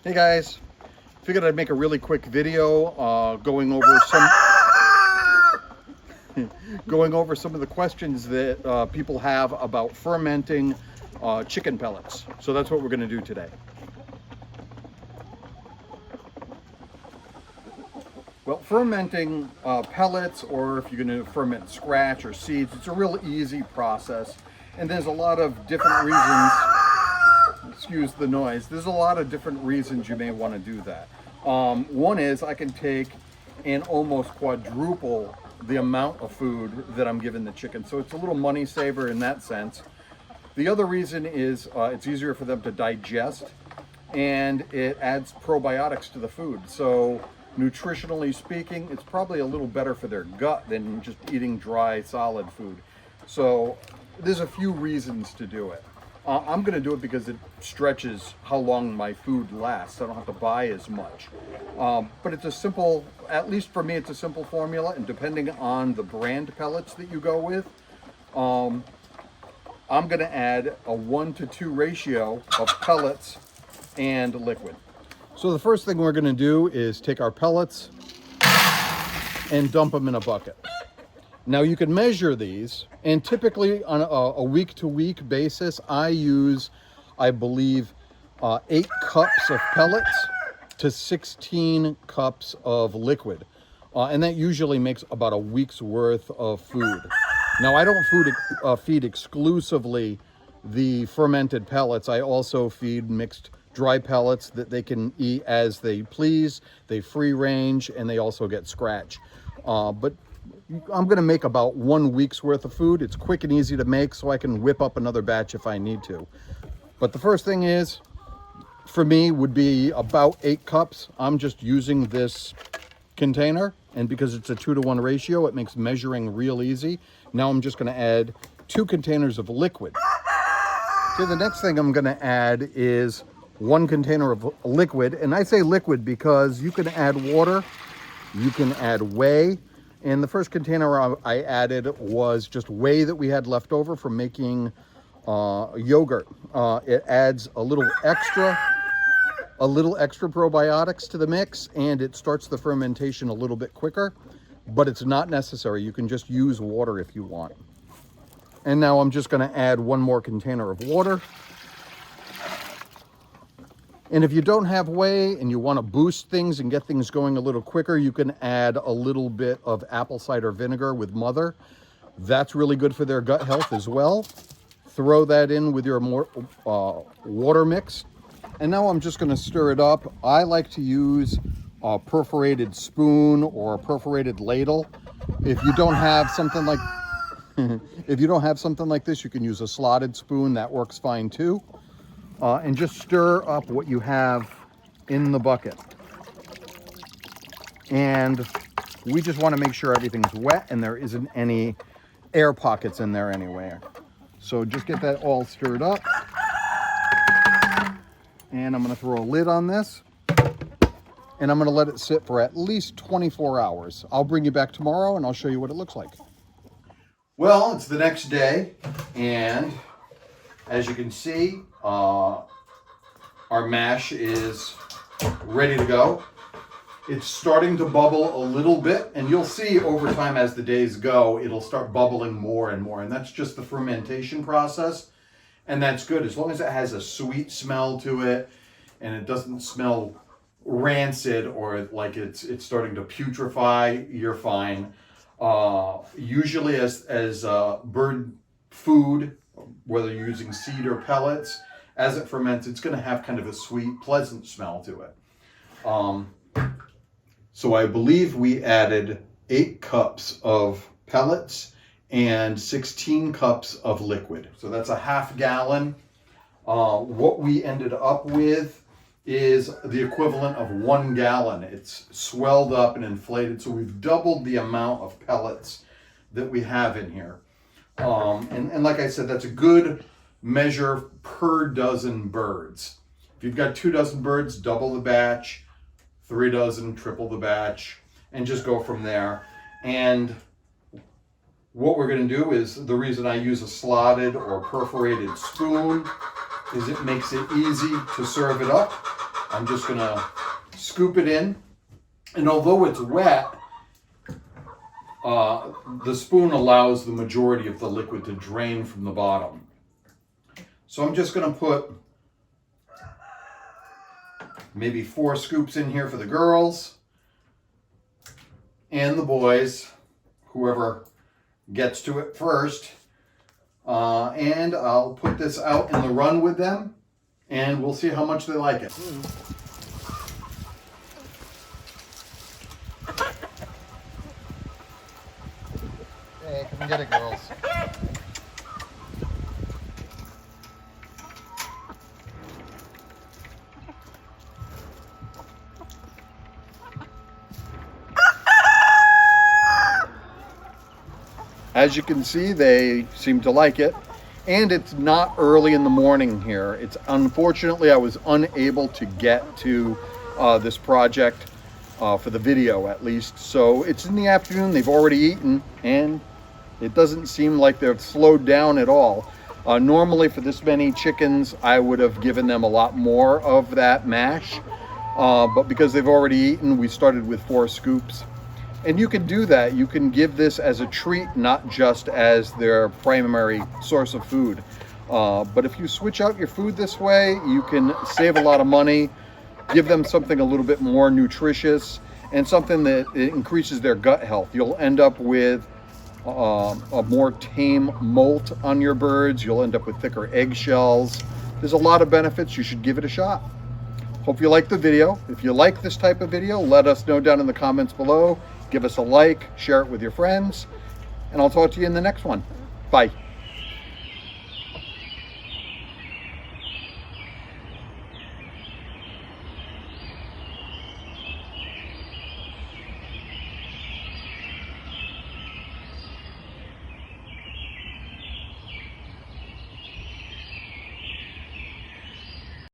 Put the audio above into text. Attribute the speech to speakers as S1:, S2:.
S1: Hey guys, figured I'd make a really quick video going over some of the questions that people have about fermenting chicken pellets. So that's what we're going to do today. Well, fermenting pellets, or if you're going to ferment scratch or seeds, it's a real easy process, and there's a lot of different reasons. Excuse the noise. There's a lot of different reasons you may want to do that. One is I can take and almost quadruple the amount of food that I'm giving the chicken, so it's a little money saver in that sense. The other reason is it's easier for them to digest, and it adds probiotics to the food. So nutritionally speaking, it's probably a little better for their gut than just eating dry, solid food. So there's a few reasons to do it. I'm going to do it because it stretches how long my food lasts. I don't have to buy as much. But it's a simple, at least for me, it's a simple formula. And depending on the brand pellets that you go with, I'm going to add a 1-to-2 ratio of pellets and liquid. So the first thing we're going to do is take our pellets and dump them in a bucket. Now you can measure these, and typically on a week-to-week basis, I use, I believe, 8 cups of pellets to 16 cups of liquid. And that usually makes about a week's worth of food. Now I don't feed exclusively the fermented pellets. I also feed mixed dry pellets that they can eat as they please. They free range, and they also get scratch. But I'm going to make about 1 week's worth of food. It's quick and easy to make, so I can whip up another batch if I need to. But the first thing is, for me, would be about 8 cups. I'm just using this container, and because it's a 2-to-1 ratio, it makes measuring real easy. Now I'm just going to add 2 containers of liquid. Okay, the next thing I'm going to add is 1 container of liquid, and I say liquid because you can add water, you can add whey. And the first container I added was just whey that we had left over from making yogurt. It adds a little extra probiotics to the mix, and it starts the fermentation a little bit quicker, but it's not necessary. You can just use water if you want. And now I'm just going to add 1 more container of water. And if you don't have whey and you want to boost things and get things going a little quicker, you can add a little bit of apple cider vinegar with mother. That's really good for their gut health as well. Throw that in with your water mix. And now I'm just going to stir it up. I like to use a perforated spoon or a perforated ladle. If you don't have something like this, you can use a slotted spoon. That works fine too. And just stir up what you have in the bucket. And we just want to make sure everything's wet and there isn't any air pockets in there anywhere. So just get that all stirred up. And I'm going to throw a lid on this. And I'm going to let it sit for at least 24 hours. I'll bring you back tomorrow and I'll show you what it looks like. Well, it's the next day, and as you can see, our mash is ready to go. It's starting to bubble a little bit, and you'll see over time as the days go, it'll start bubbling more and more, and that's just the fermentation process, and that's good. As long as it has a sweet smell to it, and it doesn't smell rancid or like it's starting to putrefy, you're fine. Usually as bird food, whether you're using seed or pellets, as it ferments, it's going to have kind of a sweet, pleasant smell to it. So I believe we added 8 cups of pellets and 16 cups of liquid. So that's a half gallon. What we ended up with is the equivalent of 1 gallon. It's swelled up and inflated, so we've doubled the amount of pellets that we have in here. And like I said, that's a good measure per dozen birds. If you've got 2 dozen birds, double the batch, 3 dozen, triple the batch, and just go from there. And what we're going to do is, the reason I use a slotted or perforated spoon is it makes it easy to serve it up. I'm just gonna scoop it in. And although it's wet, the spoon allows the majority of the liquid to drain from the bottom. So I'm just gonna put maybe 4 scoops in here for the girls and the boys, whoever gets to it first. And I'll put this out in the run with them, and we'll see how much they like it.
S2: Hey, come and get it, girls.
S1: As you can see, they seem to like it. And it's not early in the morning here. It's unfortunately, I was unable to get to this project for the video at least. So it's in the afternoon, they've already eaten, and it doesn't seem like they've slowed down at all. Normally for this many chickens, I would have given them a lot more of that mash. But because they've already eaten, we started with 4 scoops. And you can do that. You can give this as a treat, not just as their primary source of food. But if you switch out your food this way, you can save a lot of money, give them something a little bit more nutritious, and something that increases their gut health. You'll end up with a more tame molt on your birds. You'll end up with thicker eggshells. There's a lot of benefits. You should give it a shot. Hope you liked the video. If you like this type of video, let us know down in the comments below. Give us a like, share it with your friends, and I'll talk to you in the next one. Bye.